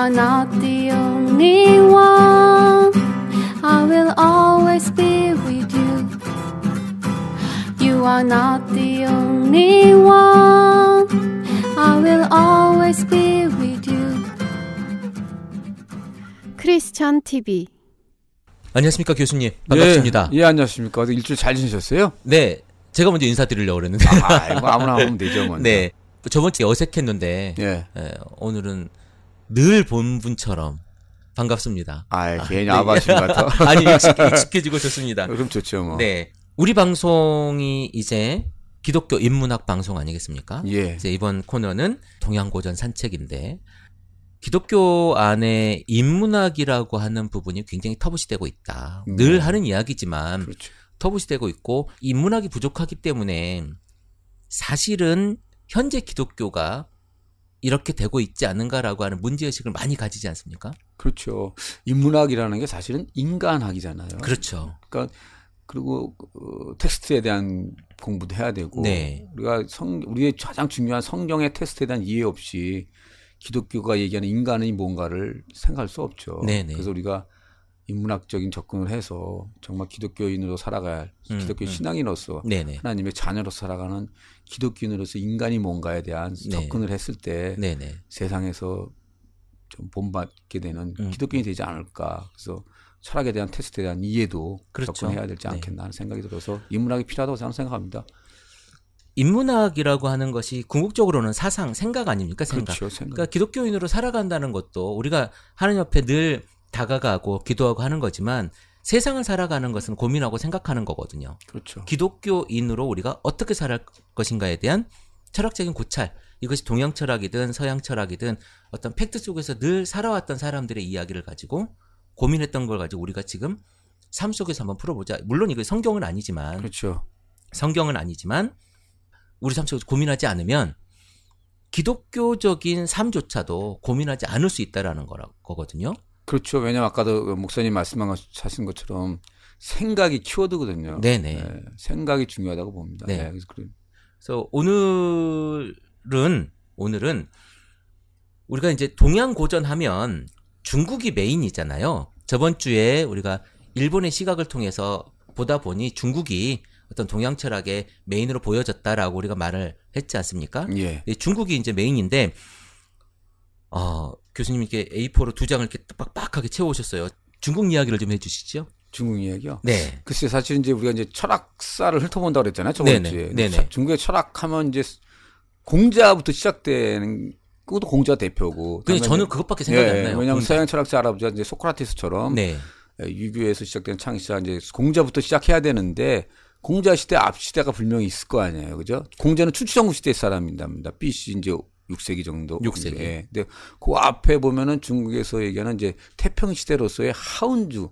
are not the only one. I will always be with you. You are not the only one. I will always be with you. 크리스찬 TV. 안녕하십니까 교수님. 반갑습니다. 예, 안녕하십니까. 일주일 잘 지내셨어요? 네, 제가 먼저 인사드리려고 그랬는데. 이거 아무나 하면 되죠. 먼저. 네, 저번 주에 어색했는데 오늘은 늘 본 분처럼 반갑습니다. 괜히 아바신 같아. 아니 익숙해지고 좋습니다. 그럼 좋죠 뭐. 네, 우리 방송이 이제 기독교 인문학 방송 아니겠습니까? 예. 이제 이번 코너는 동양고전 산책인데 기독교 안에 인문학이라고 하는 부분이 굉장히 터부시되고 있다. 늘 하는 이야기지만 그렇죠. 터부시되고 있고 인문학이 부족하기 때문에 사실은 현재 기독교가 이렇게 되고 있지 않은가라고 하는 문제의식을 많이 가지지 않습니까? 그렇죠. 인문학이라는 게 사실은 인간학이잖아요. 그렇죠. 그러니까 그리고 텍스트에 대한 공부도 해야 되고 네. 우리의 가장 중요한 성경의 텍스트에 대한 이해 없이 기독교가 얘기하는 인간이 뭔가를 생각할 수 없죠. 네네. 그래서 우리가 인문학적인 접근을 해서 정말 기독교인으로 살아갈 기독교 신앙인으로서 네네. 하나님의 자녀로서 살아가는 기독교인으로서 인간이 뭔가에 대한 접근을 했을 때 네네. 세상에서 좀 본받게 되는 기독교인이 되지 않을까. 그래서 철학에 대한 테스트에 대한 이해도 그렇죠. 접근해야 되지 않겠나 하는 생각이 들어서 인문학이 필요하다고 저는 생각합니다. 인문학이라고 하는 것이 궁극적으로는 사상, 생각 아닙니까? 생각. 그렇죠, 생각. 그러니까 기독교인으로 살아간다는 것도 우리가 하나님 앞에 늘 다가가고 기도하고 하는 거지만 세상을 살아가는 것은 고민하고 생각하는 거거든요. 그렇죠. 기독교인으로 우리가 어떻게 살아갈 것인가에 대한 철학적인 고찰. 이것이 동양 철학이든 서양 철학이든 어떤 팩트 속에서 늘 살아왔던 사람들의 이야기를 가지고 고민했던 걸 가지고 우리가 지금 삶 속에서 한번 풀어보자. 물론 이거 성경은 아니지만. 그렇죠. 성경은 아니지만 우리 삶 속에서 고민하지 않으면 기독교적인 삶조차도 고민하지 않을 수 있다라는 거거든요. 그렇죠. 왜냐하면 아까도 목사님 말씀하신 것처럼 생각이 키워드거든요. 네네. 네, 생각이 중요하다고 봅니다. 네. 그래서 오늘은 우리가 이제 동양고전 하면 중국이 메인이잖아요. 저번 주에 우리가 일본의 시각을 통해서 보다 보니 중국이 어떤 동양 철학의 메인으로 보여졌다라고 우리가 말을 했지 않습니까? 예. 중국이 이제 메인인데, 교수님이 이렇게 A4로 2장을 이렇게 빡빡하게 채워오셨어요. 중국 이야기를 좀 해주시죠. 중국 이야기요? 네. 글쎄, 사실 이제 우리가 이제 철학사를 훑어본다고 그랬잖아요. 저번 주에. 네네. 중국의 철학하면 이제 공자부터 시작되는, 그것도 공자 대표고. 근데 저는 그것밖에 생각이 안 나요. 왜냐하면 서양 철학자 할아버지가 이제 소크라테스처럼. 네. 유교에서 시작된 창시자 이제 공자부터 시작해야 되는데, 공자 시대 앞 시대가 분명히 있을 거 아니에요. 그죠? 공자는 춘추전국 시대 사람입니다. BC 이제 6세기 정도. 6세기. 예. 근데 그 앞에 보면은 중국에서 얘기하는 이제 태평 시대로서의 하운주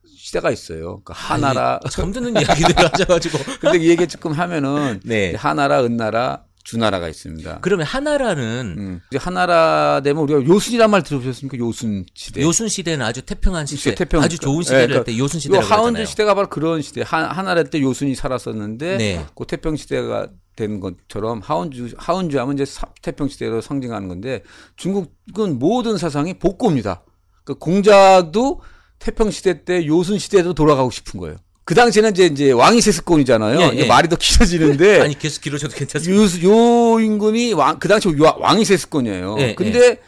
시대가 있어요. 그러니까 하나라. 처음 듣는 이야기들 하셔가지고. 근데 이 얘기 조금 하면은 네. 하나라, 은나라, 주나라가 있습니다. 그러면 하나라는 이제 하나라 되면 우리가 요순이란 말 들어보셨습니까? 요순 시대. 요순 시대는 아주 태평한 시대, 태평, 아주 좋은 시대를 그러니까 할 때 요순 시대라고 그러잖아요. 하운주 시대가 바로 그런 시대. 하나라 때 요순이 살았었는데 네. 그 태평 시대가 된 것처럼 하운주 하면 이제 태평 시대로 상징하는 건데 중국은 모든 사상이 복고입니다. 그러니까 공자도 태평 시대 때 요순 시대로 돌아가고 싶은 거예요. 그 당시에는 이제 왕위 세습권이잖아요. 예. 말이 더 길어지는데. 아니, 계속 길어져도 괜찮습니다. 요 임금이 그 당시 왕위 세습권이에요. 근데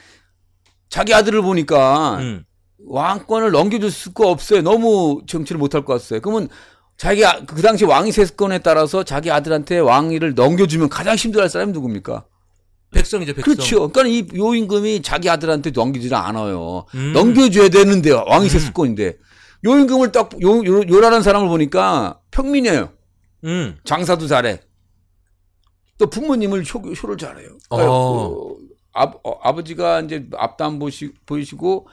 자기 아들을 보니까 왕권을 넘겨줄 수가 없어요. 너무 정치를 못할 것 같았어요. 그러면 자기가 그 당시 왕위 세습권에 따라서 자기 아들한테 왕위를 넘겨주면 가장 힘들어할 사람이 누굽니까? 백성이죠, 백성. 그렇죠. 그러니까 요 임금이 자기 아들한테 넘기지를 않아요. 넘겨줘야 되는데 왕위 세습권인데. 요 임금을 딱, 요라는 사람을 보니까 평민이에요. 장사도 잘해. 또 부모님을 효를 잘해요. 그러니까 아버지가 이제 앞도 안 보이시고,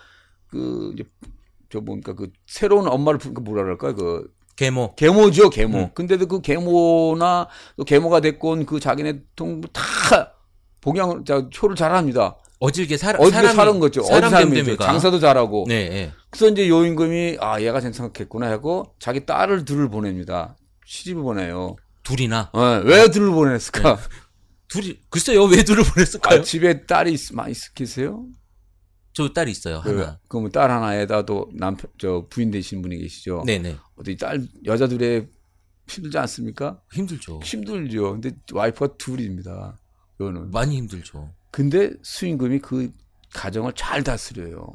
새로운 엄마를, 뭐라 그럴까요? 계모죠, 계모. 근데도 그 계모나, 또 계모가 됐고 온 그 자기네 동부 다 효를 잘합니다. 어질게 사는 거죠. 사람이죠. 장사도 잘하고. 네. 그래서 이제 요 임금이 얘가 생각했구나 하고 자기 딸을 둘을 보냅니다. 시집을 보내요. 둘이나? 왜 둘을 보냈을까? 둘이 글쎄요, 왜 둘을 보냈을까요? 집에 딸이 많이 계세요? 저 딸이 있어요. 하나. 그러면 딸 하나에다도 부인 되신 분이 계시죠. 네네. 어디 여자 둘에 힘들지 않습니까? 힘들죠. 힘들죠. 근데 와이프가 둘입니다. 이거는 많이 힘들죠. 근데 수임금이 그 가정을 잘 다스려요.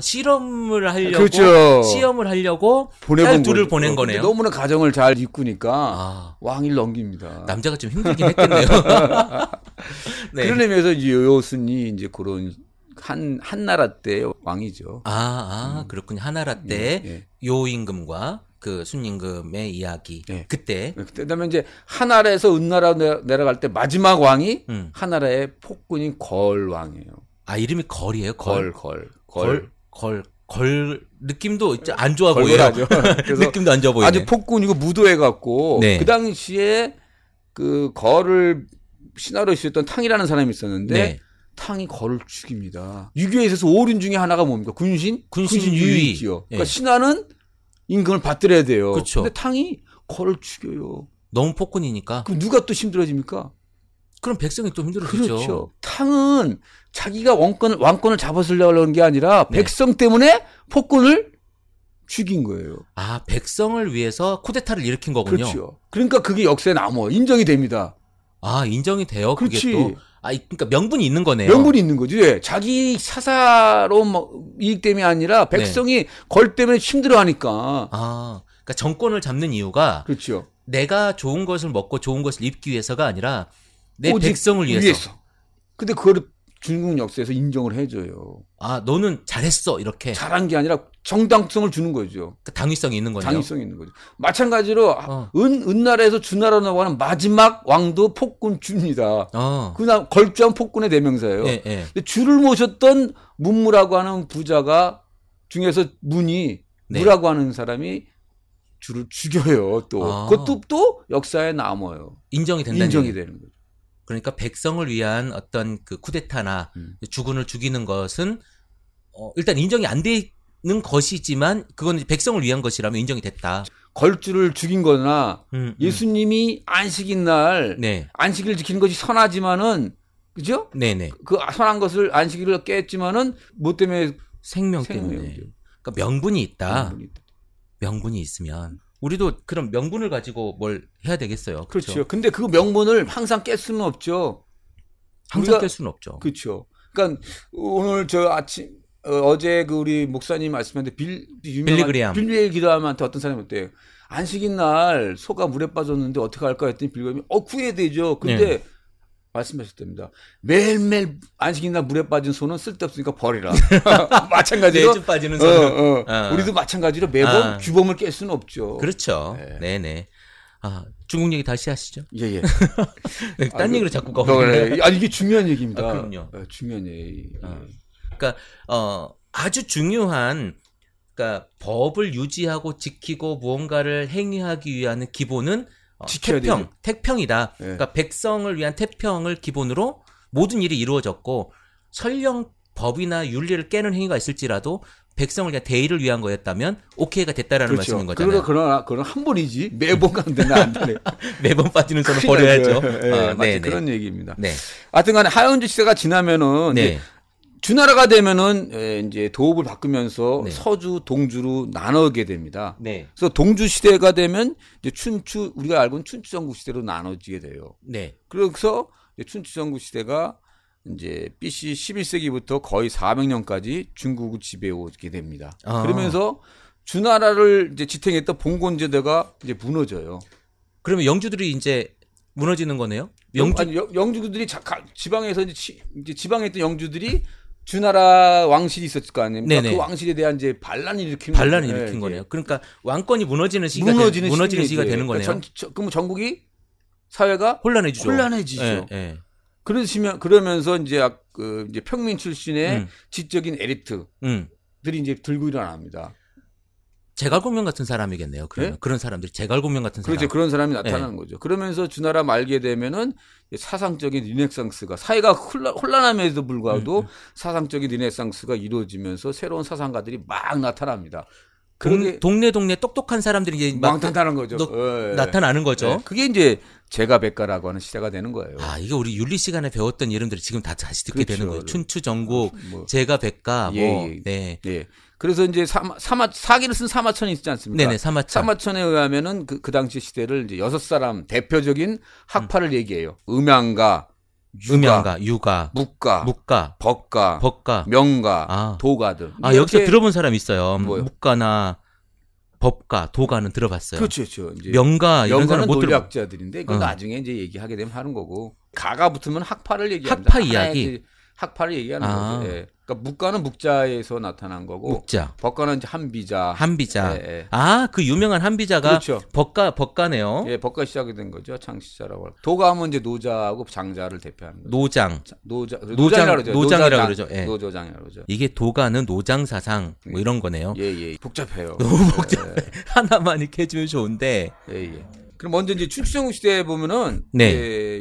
실험을 하려고. 그렇죠. 시험을 하려고 딸 둘을 보낸 거네요. 너무나 가정을 잘 이꾸니까 왕위를 넘깁니다. 남자가 좀 힘들긴 했겠네요. 네. 그런 의미에서 이제 요순이 이제 그런 한나라 때 왕이죠. 그렇군요. 한나라 때 요임금과 그 순임금의 이야기. 그때. 그다음에 이제 한나라에서 은나라 내려갈 때 마지막 왕이 한나라의 폭군인 걸왕이에요. 이름이 걸이에요? 걸. 느낌도 안 좋아 보여요. 그래서 느낌도 안 좋아 보여요. 아주 폭군이고 무도해갖고 그 당시에 그 걸을 신하로 있었던 탕이라는 사람이 있었는데 탕이 걸을 죽입니다. 유교에 있어서 오륜 중에 하나가 뭡니까? 군신 유의지요. 그러니까 신하는 임금을 받들어야 돼요. 그렇죠. 근데 탕이 걸을 죽여요. 너무 폭군이니까. 그럼 누가 또 힘들어집니까? 그럼 백성이 또 힘들어지죠. 그렇죠. 탕은 자기가 왕권을 잡아쓰려고 하는 게 아니라 백성 때문에 폭군을 죽인 거예요. 백성을 위해서 쿠데타를 일으킨 거군요. 그렇죠. 그러니까 그게 역사에 남아요. 인정이 됩니다. 인정이 돼요. 그렇지. 그게 또. 그러니까 명분이 있는 거네요. 명분이 있는 거지. 자기 사사로운 이익 때문이 아니라 백성이 걸 때문에 힘들어하니까. 그러니까 정권을 잡는 이유가 그렇죠. 내가 좋은 것을 먹고 좋은 것을 입기 위해서가 아니라 내 백성을 위해서. 근데 그걸 중국 역사에서 인정을 해줘요. 너는 잘했어 이렇게. 잘한 게 아니라 정당성을 주는 거죠. 그러니까 당위성이 있는 거네요. 당위성이 있는 거죠. 마찬가지로 은나라에서 주나라로 나가는 마지막 왕도 폭군 주입니다. 그다음 걸주한 폭군의 대명사예요. 근데 주를 모셨던 문무라고 하는 부자가 중에서 무라고 하는 사람이 주를 죽여요. 또 그것도 또 역사에 남아요. 인정이 된다는 인정이 되는 거죠. 그러니까 백성을 위한 어떤 그 쿠데타나 주군을 죽이는 것은 일단 인정이 안 되는 것이지만 그건 백성을 위한 것이라면 인정이 됐다. 걸주를 죽인 거나 예수님이 안식인 날 안식일을 지키는 것이 선하지만은 그죠? 네네. 그 선한 것을 안식일을 깼지만은 뭐 때문에 생명 때문에. 그러니까 명분이 있다. 명분이 있으면 우리도 그런 명분을 가지고 뭘 해야 되겠어요. 그렇죠. 근데 그 명분을 항상 깰 수는 없죠. 항상 깰 수는 없죠. 그렇죠. 그러니까 오늘 어제 그 우리 목사님 말씀하는데 빌리 기도함한테 어떤 사람이 어때요? 안식인 날 소가 물에 빠졌는데 어떻게 할까 했더니 빌리그램이 구해야 되죠. 근데 말씀하셨답니다. 매일매일 안식인 날 물에 빠진 소는 쓸데없으니까 버리라. 마찬가지로 매주 빠지는 소는 우리도 마찬가지로 매번 규범을 깰 수는 없죠. 그렇죠. 네네. 중국 얘기 다시 하시죠. 예. 딴 얘기로 자꾸 가보네요. 이게 중요한 얘기입니다. 그럼요. 중요한 얘기. 그러니까 아주 중요한 그러니까 법을 유지하고 지키고 무언가를 행위하기 위한 기본은 태평이다. 그러니까 백성을 위한 태평을 기본으로 모든 일이 이루어졌고 설령 법이나 윤리를 깨는 행위가 있을지라도 백성을 위한 대의를 위한 거였다면 오케이가 됐다라는 말씀인 거잖아요. 그러나 한 번이지 매번 가는 데는 안 되네. 매번 빠지는 손은 버려야죠. 마치 그런 얘기입니다. 하여튼간에 하연주 시대가 지나면은 주나라가 되면은 이제 도읍을 바꾸면서 서주, 동주로 나눠게 됩니다. 그래서 동주 시대가 되면 이제 춘추 우리가 알고 있는 춘추 전국 시대로 나눠지게 돼요. 그래서 춘추 전국 시대가 이제 BC 11세기부터 거의 400년까지 중국을 지배해오게 됩니다. 그러면서 주나라를 이제 지탱했던 봉건제도가 이제 무너져요. 그러면 영주들이 이제 무너지는 거네요? 영주들이 지방에서 이제 지방에 있던 영주들이 주나라 왕실이 있었을 거 아닙니까? 그 왕실에 대한 이제 반란을 일으킨 거네요. 그러니까 왕권이 무너지는 시기가 되는 거네요. 그럼 전국이 사회가 혼란해지죠. 그러면서 이제 이제 평민 출신의 지적인 에리트들이 이제 들고 일어납니다. 제갈공명 같은 사람이겠네요. 그런 사람들이 제갈공명 같은 사람. 그렇죠. 그런 사람이 나타나는 거죠. 그러면서 주나라 말게 되면은 사상적인 르네상스가 사회가 혼란함에도 불구하고 사상적인 르네상스가 이루어지면서 새로운 사상가들이 막 나타납니다. 동네 똑똑한 사람들이 이제 막 왕탄탄한 거죠. 나타나는 거죠. 네. 그게 이제 제가백가라고 하는 시대가 되는 거예요. 아, 이게 우리 윤리 시간에 배웠던 이름들이 지금 다 다시 듣게 그렇죠. 되는 거예요. 춘추전국, 제가백가, 네. 예. 그래서 이제 사기를 쓴 사마천이 있지 않습니까? 네네, 사마천에 의하면은 그 당시 시대를 이제 6사람 대표적인 학파를 얘기해요. 음양가, 유가, 묵가, 법가, 명가, 도가들. 여기서 들어본 사람 있어요. 뭐요? 묵가나 법가, 도가는 들어봤어요. 그렇죠. 이제 명가 이런 사람 못 들어. 논리학자들인데 그 나중에 이제 얘기하게 되면 하는 거고. 가가 붙으면 학파를 얘기합니다. 학파 이야기. 학파를 얘기하는 거죠. 예. 그러니까 묵가는 묵자에서 나타난 거고, 묵자. 법가는 이제 한비자. 예. 그 유명한 한비자가 그렇죠. 법가네요. 예, 법가 시작이 된 거죠. 창시자라고. 도가하면 이제 노자하고 장자를 대표하는 거죠. 노장이라고 그러죠. 예. 노조장이라고 그러죠. 이게 도가는 노장 사상 뭐 이런 거네요. 예. 복잡해요. 너무 복잡해. 하나만 이렇게 해주면 좋은데. 예. 그럼 먼저 이제 춘추전국 시대에 보면은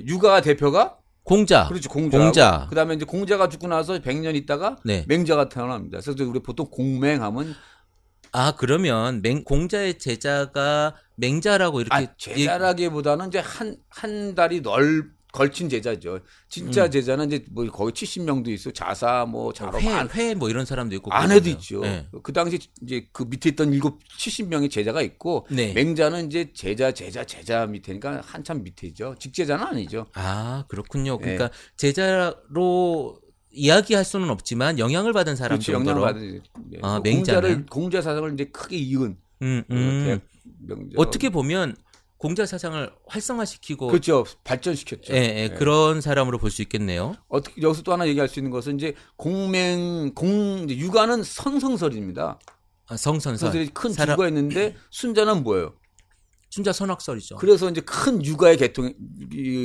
유가 대표가 공자. 그렇죠. 공자. 그다음에 이제 공자가 죽고 나서 100년 있다가 맹자가 태어납니다. 그래서 우리 보통 공맹하면 그러면 공자의 제자가 맹자라고 이렇게 제자라기보다는 이제 한 달이 걸친 제자죠. 진짜 제자는 이제 뭐 거의 70명도 있어. 자사 회 뭐 이런 사람도 있고 아내도 있죠. 네. 그 당시 이제 그 밑에 있던 70명의 제자가 있고 맹자는 이제 제자 밑에니까 한참 밑에죠. 직제자는 아니죠. 그렇군요. 그러니까 제자로 이야기할 수는 없지만 영향을 받은 사람 정도로. 맹자는 공자 사상을 이제 크게 이은 어떻게 보면 공자 사상을 활성화시키고 그렇죠. 발전시켰죠. 그런 사람으로 볼 수 있겠네요. 어떻게 여기서 또 하나 얘기할 수 있는 것은 이제 유가는 성성설입니다. 성선설. 큰 주가 있는데 순자는 뭐예요? 순자 선악설이죠. 그래서 이제 큰 유가의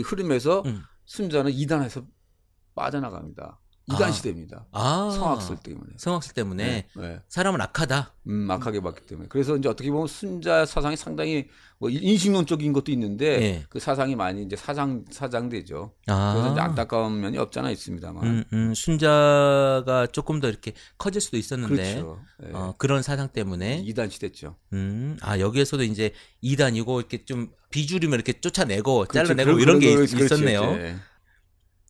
흐름에서 순자는 이단에서 빠져나갑니다. 이단 시대입니다. 성악설 때문에. 네. 사람은 악하다. 악하게 봤기 때문에. 그래서 이제 어떻게 보면 순자 사상이 상당히 뭐 인식론적인 것도 있는데 그 사상이 많이 이제 사장되죠. 그래서 이제 안타까운 면이 없잖아 있습니다만. 순자가 조금 더 이렇게 커질 수도 있었는데. 그렇죠. 그런 사상 때문에. 이단 시대죠. 여기에서도 이제 이단이고 이렇게 좀 비주류면 이렇게 쫓아내고 잘라내고 이런 게 있었네요.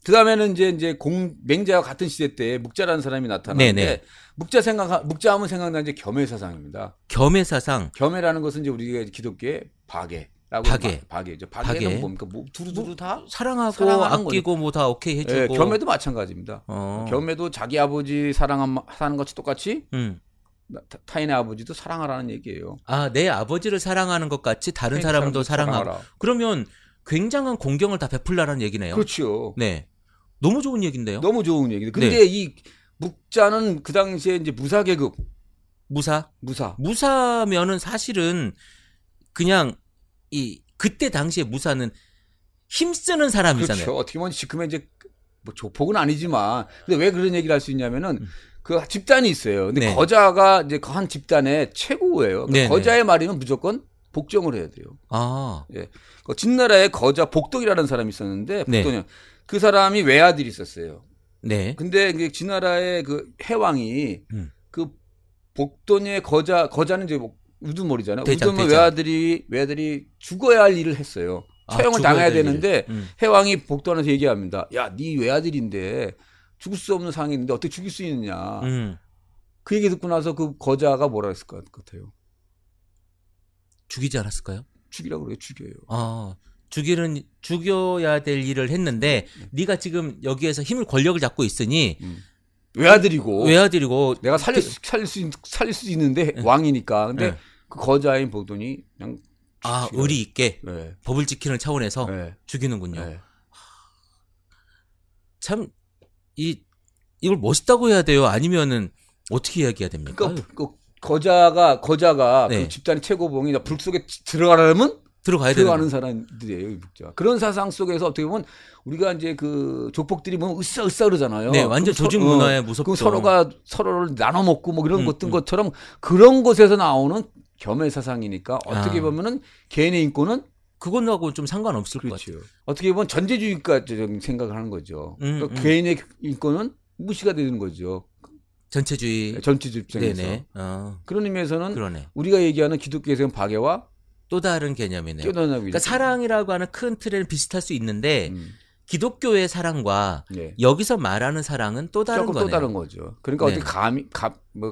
그 다음에는 이제 맹자와 같은 시대 때 묵자라는 사람이 나타나는데 묵자하면 생각나는 이제 겸해사상입니다. 겸해사상. 겸해라는 것은 이제 우리가 기독교의 박애라고 박애죠. 박애는 뭡니까? 두루두루 다 사랑하고 아끼고 뭐 다 오케이 해주고. 겸해도 마찬가지입니다. 겸해도 자기 아버지 사랑하는 것이 똑같이 타인의 아버지도 사랑하라는 얘기예요. 내 아버지를 사랑하는 것 같이 다른 사람도 사랑하라. 그러면 굉장한 공경을 다 베풀라는 얘기네요. 그렇죠. 네. 너무 좋은 얘기인데요. 너무 좋은 얘기인데. 근데 이 묵자는 그 당시에 이제 무사계급. 무사면은 사실은 그냥 그때 당시에 무사는 힘쓰는 사람이잖아요. 그렇죠. 어떻게 보면 지금은 이제 뭐 조폭은 아니지만 근데 왜 그런 얘기를 할 수 있냐면은 그 집단이 있어요. 근데 거자가 이제 그 한 집단의 최고예요. 그러니까 거자의 말이면 무조건 복종을 해야 돼요. 그 진나라에 거자 복동이라는 사람이 있었는데 복동이 그 사람이 외아들이 있었어요. 근데 이제 진나라의 그 해왕이 그 복돈의 거자는 이제 우두머리잖아요. 우두머리 외아들이 죽어야 할 일을 했어요. 처형을 당해야 되는데 해왕이 복돈한테 얘기합니다. 야, 네 외아들인데 죽을 수 없는 상황인데 어떻게 죽일 수 있느냐. 그 얘기 듣고 나서 그 거자가 뭐라 했을 것 같아요? 죽이지 않았을까요? 죽이라고 그래요. 죽여요. 죽여야 될 일을 했는데 네가 지금 여기에서 권력을 잡고 있으니 외아들이고 내가 살릴 수 있는데 왕이니까. 근데 그 거자인 복돈이 그냥 의리 있게 법을 지키는 차원에서 죽이는군요. 참 이걸 멋있다고 해야 돼요? 아니면은 어떻게 이야기해야 됩니까? 그러니까 거자가 그 집단의 최고봉이 불 속에 들어가려면 들어가는 사람들이에요, 이 묵자. 그런 사상 속에서 어떻게 보면 우리가 이제 그 족복들이 보면 으쌰으쌰 그러잖아요. 네, 완전 조직 문화에 무섭죠. 서로가 서로를 나눠 먹고 뭐 이런 것처럼 그런 곳에서 나오는 겸해 사상이니까 어떻게 보면은 개인의 인권은 그거하고 좀 상관없을 것 같아요. 어떻게 보면 전제주의까지 생각을 하는 거죠. 그러니까 개인의 인권은 무시가 되는 거죠. 전체주의 입장에서. 네네. 그런 의미에서는 그러네. 우리가 얘기하는 기독교에서는 박애와 또 다른 개념이네요. 그러니까 그러니까 사랑이라고 하는 큰 틀에는 비슷할 수 있는데 기독교의 사랑과 네. 여기서 말하는 사랑은 또 다른 조금 거네요. 또 다른 거죠. 그러니까 네. 어떻게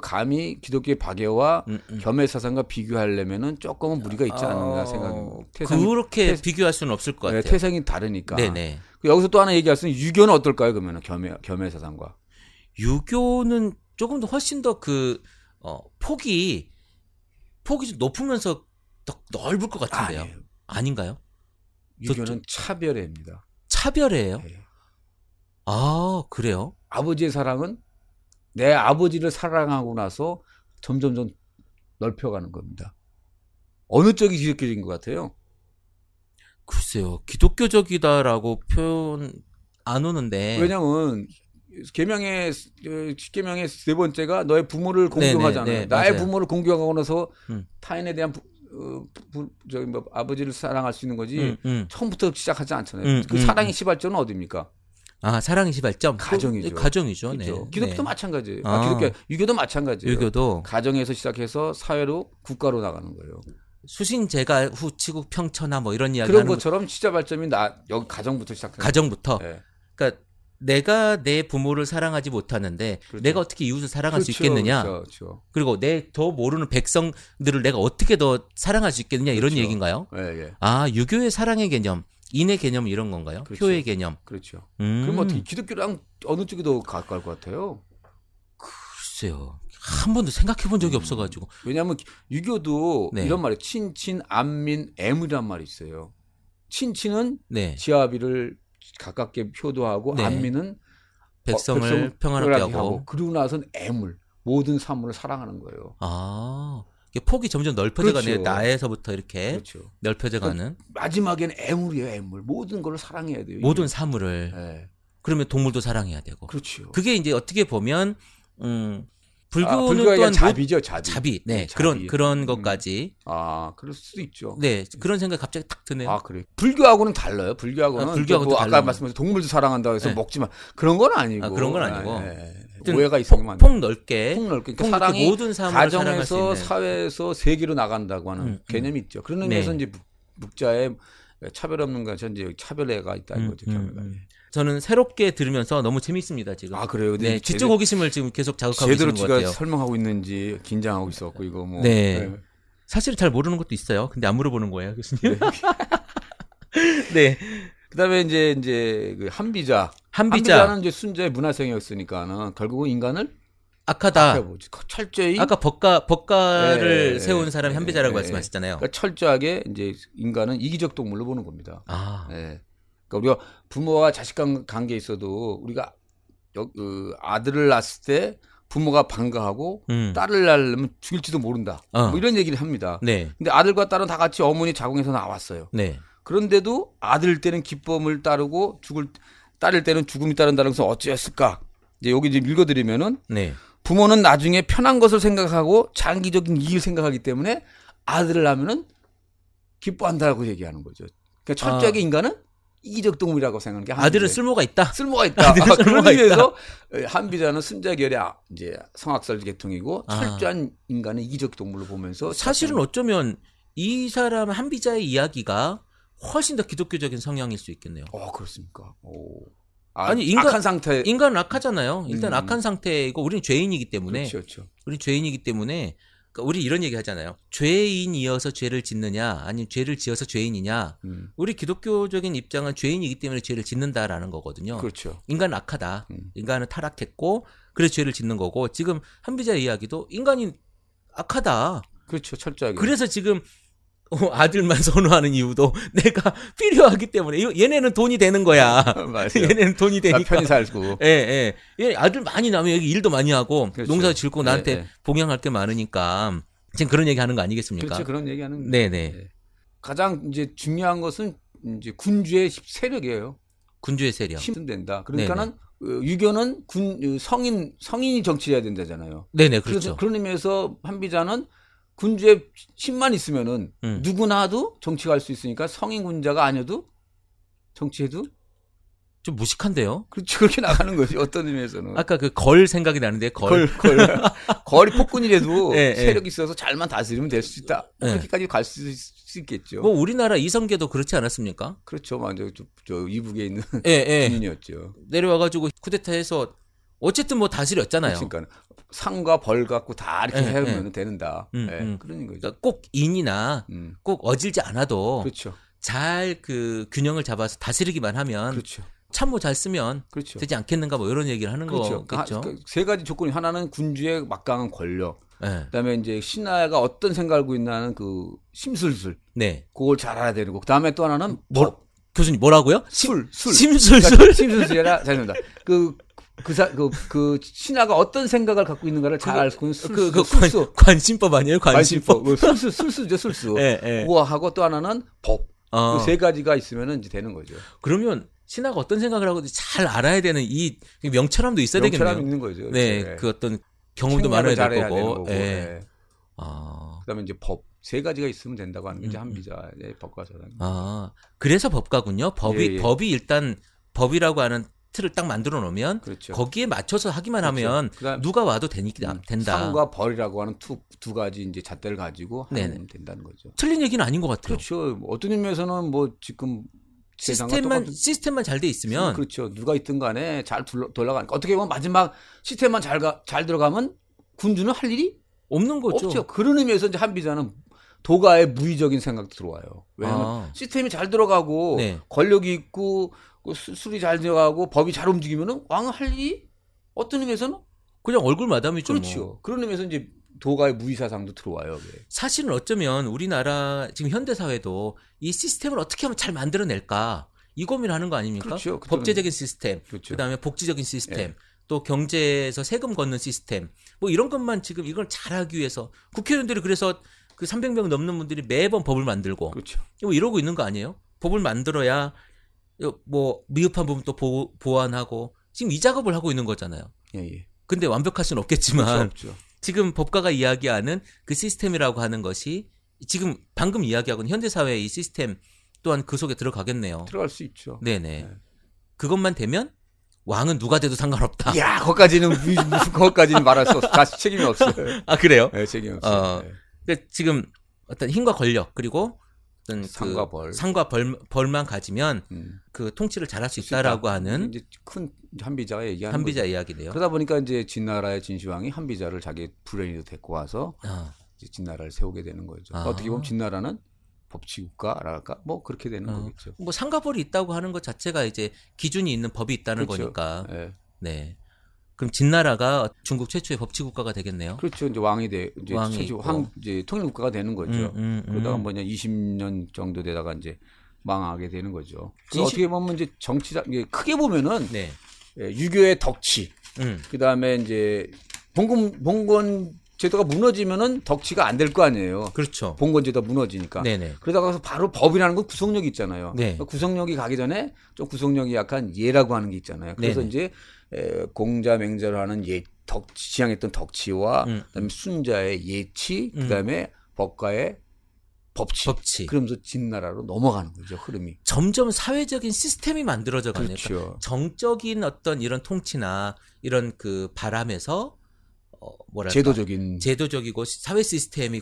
감히 기독교의 박애와 겸해 사상과 비교하려면은 조금은 무리가 있지 않는가 생각합니다. 그렇게 비교할 수는 없을 것 같아요. 태생이 다르니까. 네네. 여기서 또 하나 얘기할 수는 유교는 어떨까요? 그러면 겸해 사상과. 유교는 조금 더 훨씬 더 폭이 좀 높으면서 더 넓을 것 같은데요. 아니에요. 아닌가요? 유교는 차별입니다. 차별이에요? 네. 아, 그래요? 아버지의 사랑은 내 아버지를 사랑하고 나서 점점 넓혀가는 겁니다. 어느 쪽이 기독교적인 것 같아요? 글쎄요. 기독교적이다라고 표현 안 오는데. 왜냐면 계명의 10계명의 4번째가 너의 부모를 공경하잖아요. 네네, 나의 맞아요. 부모를 공경하고 나서 타인에 대한 아버지를 사랑할 수 있는 거지 처음부터 시작하지 않잖아요. 그 사랑의 시발점은 어디입니까? 아, 사랑의 시발점? 가정이죠. 가정이죠. 네. 그렇죠. 기독교도 네. 마찬가지예요. 유교도 마찬가지예요. 유교도 가정에서 시작해서 사회로 국가로 나가는 거예요. 수신제가 후치국 평천하 뭐 이런 이야기 그런 하는 것처럼 시작 발점이 여기 가정부터 시작하는 가정부터. 네. 그러니까 내가 내 부모를 사랑하지 못하는데 그렇죠. 내가 어떻게 이웃을 사랑할 수 그렇죠. 있겠느냐? 그렇죠. 그리고 내 더 모르는 백성들을 내가 어떻게 더 사랑할 수 있겠느냐 이런 그렇죠. 얘기인가요? 예. 아, 유교의 사랑의 개념, 인의 개념 이런 건가요? 그렇죠. 효의 개념. 그렇죠. 그럼 어떻게 기독교랑 어느 쪽이 더 가까울 것 같아요? 글쎄요. 한 번도 생각해 본 적이 없어가지고. 왜냐하면 유교도 네. 이런 말이에요. 친친, 안민, 애물이란 말이 있어요. 친친은 네. 지아비를 가깝게 효도하고 네. 안민은 백성을 평안하게 하고. 그리고 나서는 애물, 모든 사물을 사랑하는 거예요. 아, 이게 폭이 점점 넓어져 가네요. 그렇죠. 나에서부터 이렇게 그렇죠. 넓혀져 가는. 마지막에는 애물이에요, 애물. 모든 걸 사랑해야 돼요. 모든 사물을. 네. 그러면 동물도 사랑해야 되고. 그렇죠. 그게 이제 어떻게 보면 불교는 불교가 또한 자비죠, 자비. 자비. 네, 자비. 그런 것까지. 그럴 수도 있죠. 네, 그런 생각 갑자기 딱 드네요. 그래. 불교하고는 달라요. 불교하고는 불교하고는 뭐 또 아까 달라요. 말씀하신 동물도 사랑한다고 해서 네. 먹지 마. 그런 건 아니고. 그런 건 아니고. 오해가 있으면 안 돼. 폭 넓게. 폭넓게. 폭 넓게 사랑이 모든 사물을 사랑할 수 가정에서 있는. 사회에서 세계로 나간다고 하는 개념이 있죠. 그런 의미에서 네. 이제 묵자에 차별 없는 것은 이제 차별애가 있다는 거죠. 저는 새롭게 들으면서 너무 재밌습니다 지금. 그래요. 네, 지적 호기심을 지금 계속 자극하고 제대로 있는 것 같아요. 제가 설명하고 있는지 긴장하고 있었고 이거 뭐. 네. 사실 잘 모르는 것도 있어요. 근데 안 물어보는 거예요, 교수님. 네. 그다음에 이제 그 한비자는 이제 순자의 문화생이었으니까는 결국은 인간을 악하다. 철저히 아까 법가를 세운 사람이 한비자라고 말씀하셨잖아요. 그러니까 철저하게 이제 인간은 이기적 동물로 보는 겁니다. 네. 그러니까 우리가 부모와 자식 관계에 있어도 우리가 아들을 낳았을 때 부모가 반가하고 딸을 낳으려면 죽일지도 모른다. 뭐 이런 얘기를 합니다. 네. 근데 아들과 딸은 다 같이 어머니 자궁에서 나왔어요. 네. 그런데도 아들 때는 기쁨을 따르고 딸일 때는 죽음이 따른다는 것은 어찌했을까? 이제 여기 이제 읽어드리면은 네. 부모는 나중에 편한 것을 생각하고 장기적인 이익을 생각하기 때문에 아들을 낳으면은 기뻐한다고 얘기하는 거죠. 그러니까 철저하게 인간은 이기적 동물이라고 생각하는 게 아들은 쓸모가 있다. 그런 의미에서 한비자는 순자결의 이제 성악설 계통이고 철저한 인간은 이기적 동물로 보면서 사실은 어쩌면 이 사람 한비자의 이야기가 훨씬 더 기독교적인 성향일 수 있겠네요. 그렇습니까? 아니 악한 상태. 인간은 악하잖아요. 일단 악한 상태이고 우리는 죄인이기 때문에. 그렇죠. 우리 죄인이기 때문에. 그러니까 우리 이런 얘기 하잖아요. 죄인이어서 죄를 짓느냐, 아니면 죄를 지어서 죄인이냐. 우리 기독교적인 입장은 죄인이기 때문에 죄를 짓는다라는 거거든요. 그렇죠. 인간은 악하다. 인간은 타락했고, 그래서 죄를 짓는 거고, 지금 한비자의 이야기도 인간이 악하다. 그렇죠. 철저하게. 그래서 지금 아들만 선호하는 이유도 내가 필요하기 때문에. 얘네는 돈이 되는 거야. 맞아요. 얘네는 돈이 되니까. 편히 살고. 얘 아들 많이 나면 여기 일도 많이 하고, 그렇죠. 농사 짓고 나한테 봉양할 게 많으니까. 지금 그런 얘기 하는 거 아니겠습니까? 그렇죠. 그런 얘기 하는 거예요. 네네. 가장 이제 중요한 것은 이제 군주의 세력이에요. 군주의 세력. 힘든다. 그러니까는 유교는 성인이 정치해야 된다잖아요. 네네, 그렇죠. 그런 의미에서 한비자는 군주의 힘만 있으면은 누구나도 정치가 할 수 있으니까 성인 군자가 아니어도 정치해도 좀 무식한데요? 그렇죠. 그렇게 나가는 거지. 어떤 의미에서는. 아까 그 걸 생각이 나는데, 걸. 걸이 폭군이라도 네, 세력이 있어서 잘만 다스리면 될 수 있다. 네. 그렇게까지 갈 수 있겠죠. 뭐 우리나라 이성계도 그렇지 않았습니까? 그렇죠. 완전 저 이북에 있는 예. 군인이었죠. 내려와가지고 쿠데타해서 어쨌든 뭐 다스렸잖아요. 그러니까 상과 벌 갖고 다 이렇게 예, 해오면 되는다. 그런 거죠. 그러니까 꼭 인이나 꼭 어질지 않아도 그렇죠. 잘 그 균형을 잡아서 다스리기만 하면 그렇죠. 참모 잘 쓰면 그렇죠. 되지 않겠는가 뭐 이런 얘기를 하는 그렇죠. 거겠죠. 세 가지 조건이 하나는 군주의 막강한 권력. 네. 그다음에 이제 신하가 어떤 생각을 하고 있나는 그 심술술. 네. 그걸 잘 알아야 되는 거. 그다음에 또 하나는 교수님 뭐라고요? 술. 심술술. 그러니까 심술술이라 잘합니다. 그 신하가 어떤 생각을 갖고 있는가를 잘 알고 있는 술수. 관심법 아니에요? 관심법. 술수죠, 술수. 네, 네. 그거 하고 또 하나는 법. 그 세 가지가 있으면 이제 되는 거죠. 그러면 신하가 어떤 생각을 하고 잘 알아야 되는 이 명철함도 있어야 되겠네요. 명철함이 있는 거죠. 네, 네. 그 어떤 경험도 많아야 될 거고. 네. 네. 그다음에 이제 법 세 가지가 있으면 된다고 하는 게 이제 한비자의 법과 사상. 그래서 법가군요. 법이 일단 법이라고 하는 틀을 딱 만들어 놓으면 그렇죠. 거기에 맞춰서 하기만 그렇죠. 하면 누가 와도 된다. 상과 벌이라고 하는 두 가지 이제 잣대를 가지고 하면 된다는 거죠. 틀린 얘기는 아닌 것 같아요. 그렇죠. 어떤 의미에서는 뭐 지금 시스템만 잘 돼 있으면 그렇죠. 누가 있든 간에 잘 돌아가니까 어떻게 보면 마지막 시스템만 잘 들어가면 군주는 할 일이 없는 거죠. 없죠. 그런 의미에서 이제 한비자는 도가의 무의적인 생각도 들어와요. 왜냐하면 시스템이 잘 들어가고 네. 권력이 있고 술이 잘 들어가고 법이 잘 움직이면은 왕은 할 일이 어떤 의미에서는 그냥 얼굴 마담이죠. 그렇죠. 뭐. 그런 의미에서 이제 도가의 무의사상도 들어와요. 사실은 어쩌면 우리나라 지금 현대 사회도 이 시스템을 어떻게 하면 잘 만들어낼까 이 고민하는 거 아닙니까? 그렇죠. 법제적인 시스템, 그렇죠. 그다음에 복지적인 시스템, 또 경제에서 세금 걷는 시스템, 뭐 이런 것만 지금 이걸 잘하기 위해서 국회의원들이 그래서 그 300명 넘는 분들이 매번 법을 만들고, 그렇죠. 뭐 이러고 있는 거 아니에요? 법을 만들어야 뭐 미흡한 부분 또 보완하고 지금 이 작업을 하고 있는 거잖아요. 예. 근데 완벽할 수는 없겠지만 그렇죠. 지금 법가가 이야기하는 그 시스템이라고 하는 것이 지금 방금 이야기하고는 현대 사회의 이 시스템 또한 그 속에 들어가겠네요. 들어갈 수 있죠. 네네. 네. 그것만 되면 왕은 누가 돼도 상관없다. 이야, 거기까지는 무슨 거기까지는 말할 수 없어. 다시 책임이 없어요. 아 그래요? 네, 책임이 없어요. 그러니까 지금 어떤 힘과 권력 그리고 어떤 상과 벌만 가지면 그 통치를 잘할 수 있다라고 하는 이제 큰 한비자가 얘기하는 한비자 거죠. 이야기네요. 그러다 보니까 이제 진나라의 진시황이 한비자를 자기 불행히도 데리고 와서 이제 진나라를 세우게 되는 거죠. 어떻게 보면 진나라는 법치국가랄까 뭐 그렇게 되는 거겠죠. 뭐 상과 벌이 있다고 하는 것 자체가 이제 기준이 있는 법이 있다는 그렇죠. 거니까. 네. 네. 그럼 진나라가 중국 최초의 법치국가가 되겠네요. 그렇죠. 이제 왕이 이제 통일국가가 되는 거죠. 그러다가 뭐냐 20년 정도 되다가 이제 망하게 되는 거죠. 어떻게 보면 이제 정치적 크게 보면은 네. 유교의 덕치, 그다음에 이제 봉건 제도가 무너지면은 덕치가 안 될 거 아니에요. 그렇죠. 봉건 제도가 무너지니까. 네네. 그러다가 바로 법이라는 건 구속력이 있잖아요. 네. 구속력이 가기 전에 좀 구속력이 약한 예라고 하는 게 있잖아요. 그래서 네네. 이제 공자 맹자로 하는 지향했던 덕치와 그다음에 순자의 예치, 그다음에 법가의 법치. 그러면서 진나라로 넘어가는 거죠, 흐름이. 점점 사회적인 시스템이 만들어져 가네요. 그렇죠. 그러니까 정적인 어떤 이런 통치나 이런 그 바람에서 뭐랄까 제도적이고 사회 시스템이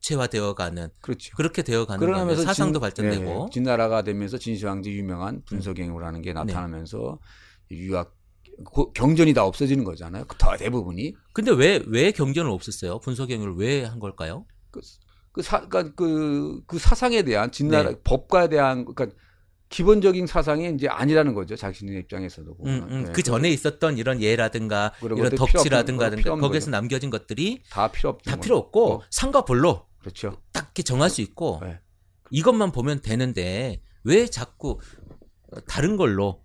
구체화되어가는 그렇죠. 그렇게 되어가는 거예요. 사상도 발전되고 진나라가 되면서 진시황제 유명한 분서경이라는 게 나타나면서 유학 경전이 다 없어지는 거잖아요. 대부분이. 근데 왜 경전을 없앴어요? 분서경을 왜 한 걸까요? 그러니까 그 사상에 대한 진나라 법과에 대한 그러니까 기본적인 사상이 이제 아니라는 거죠. 자신의 입장에서도. 그 전에 있었던 이런 예라든가 이런 덕치라든가 거기에서 남겨진 것들이 다 필요 없고 상과 벌로 그렇죠. 딱 이렇게 정할 수 있고 이것만 보면 되는데 왜 자꾸 다른 걸로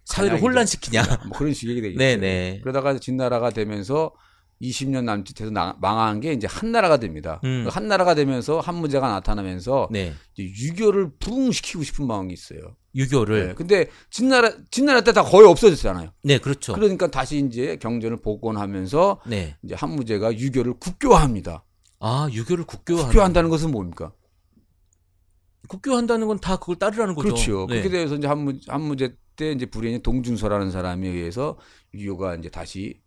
사회를 혼란시키냐. 뭐 그런 식이 되겠죠. 네네. 그러다가 진나라가 되면서 20년 남짓해서 망한 게 이제 한나라가 됩니다. 한나라가 되면서 한무제가 나타나면서 이제 유교를 부흥시키고 싶은 마음이 있어요. 유교를. 네. 근데 진나라 때 다 거의 없어졌잖아요. 네, 그렇죠. 그러니까 다시 이제 경전을 복원하면서 이제 한무제가 유교를 국교화합니다. 아, 유교를 국교화한다는 것은 뭡니까? 국교화한다는 건 다 그걸 따르라는 거죠. 그렇죠. 그렇게 돼서 이제 한무제 그때 이제 불행히 동준서라는 사람에 의해서 유교가 이제 다시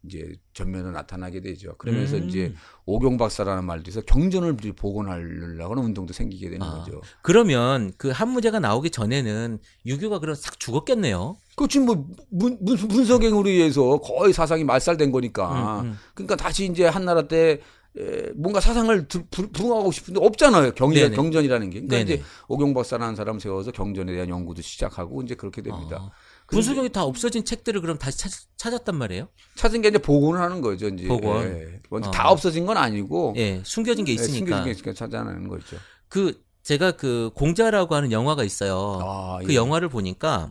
이제 전면으로 나타나게 되죠. 그러면서 이제 오경박사라는 말도 있어 경전을 복원하려고 하는 운동도 생기게 되는 거죠. 그러면 그 한무제가 나오기 전에는 유교가 그럼 싹 죽었겠네요. 그렇지 뭐 문서갱으로 의해서 거의 사상이 말살된 거니까. 그러니까 다시 이제 한나라 때 뭔가 사상을 부흥하고 싶은데 없잖아요. 경전이라는 게. 그러니까 네네. 이제 오경박사라는 사람 세워서 경전에 대한 연구도 시작하고 이제 그렇게 됩니다. 분수경이 다 없어진 책들을 그럼 다시 찾았단 말이에요? 찾은 게 이제 복원을 하는 거죠. 이제 복원. 먼저 다 없어진 건 아니고. 숨겨진 게 있으니까. 숨겨진 게 있으니까 찾아내는 거죠. 제가 그 공자라고 하는 영화가 있어요. 그 영화를 보니까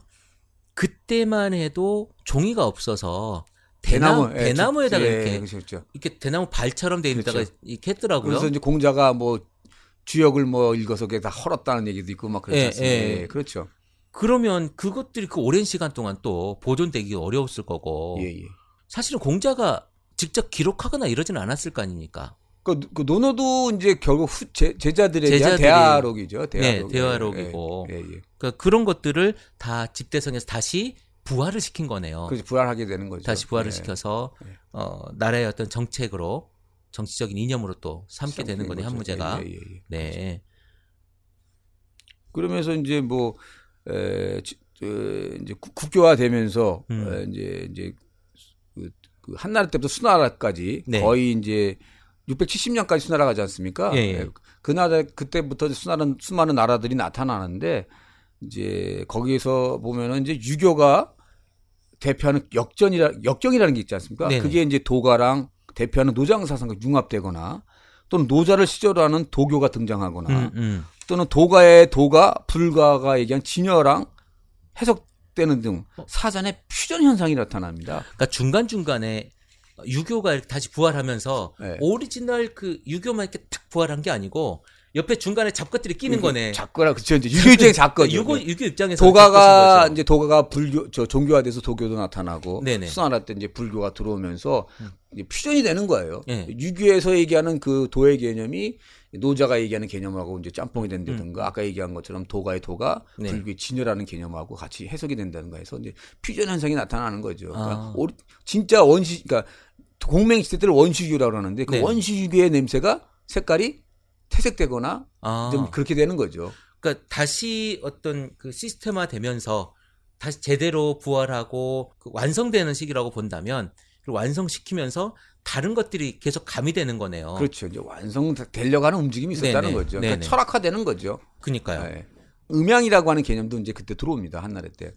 그때만 해도 종이가 없어서 대나무에다가 이렇게 대나무 발처럼 돼 있다가 이렇게 했더라고요. 그래서 이제 공자가 뭐 주역을 뭐 읽어서 그게 다 헐었다는 얘기도 있고 막 그렇지 않습니까? 그렇죠. 그러면 그것들이 그 오랜 시간 동안 또 보존되기 어려웠을 거고. 사실은 공자가 직접 기록하거나 이러지는 않았을 거 아닙니까? 그 논어도 이제 결국 제자들에 대한 대화록이죠. 대화록이고. 그러니까 그런 것들을 다 집대성에서 다시 부활을 시킨 거네요. 그렇죠. 부활하게 되는 거죠. 다시 부활을 시켜서 나라의 어떤 정책으로 정치적인 이념으로 또 삼게 되는 거네 한무제가. 네. 그러면서 이제 뭐 이제 국교화되면서 이제 그 한나라 때부터 수나라까지 거의 이제 670년까지 수나라 가지 않습니까? 그때부터 수많은 나라들이 나타나는데 이제 거기에서 보면은 이제 유교가 대표하는 역정이라는 게 있지 않습니까? 그게 이제 도가랑 대표하는 노장 사상과 융합되거나 또는 노자를 시절로 하는 도교가 등장하거나 또는 도가 불가가 얘기한 진여랑 해석되는 등 사전에 퓨전 현상이 나타납니다. 그러니까 중간중간에 유교가 이렇게 다시 부활하면서 오리지널 그 유교만 이렇게 탁 부활한 게 아니고 옆에 중간에 잡것들이 끼는 거네. 잡거라 그쵸 이제 유교 입장의 잡거죠. 유교 입장에서 도가가 불교 종교화돼서 도교도 나타나고 수나라 때 이제 불교가 들어오면서 이제 퓨전이 되는 거예요. 유교에서 얘기하는 그 도의 개념이 노자가 얘기하는 개념하고 이제 짬뽕이 된다든가 아까 얘기한 것처럼 도가의 도가 불교의 진여라는 개념하고 같이 해석이 된다든가 해서 이제 퓨전 현상이 나타나는 거죠. 그러니까 진짜 그러니까 공명시대 때를 원시유교라고 하는데 그 원시유교의 냄새가 색깔이 퇴색되거나 좀 그렇게 되는 거죠. 그러니까 다시 어떤 그 시스템화 되면서 다시 제대로 부활하고 그 완성되는 시기라고 본다면 완성시키면서 다른 것들이 계속 가미되는 거네요. 그렇죠. 이제 완성되려고 하는 움직임이 있었다는 거죠. 그러니까 철학화되는 거죠. 그러니까요. 음양이라고 하는 개념도 이제 그때 들어옵니다. 한나라 때.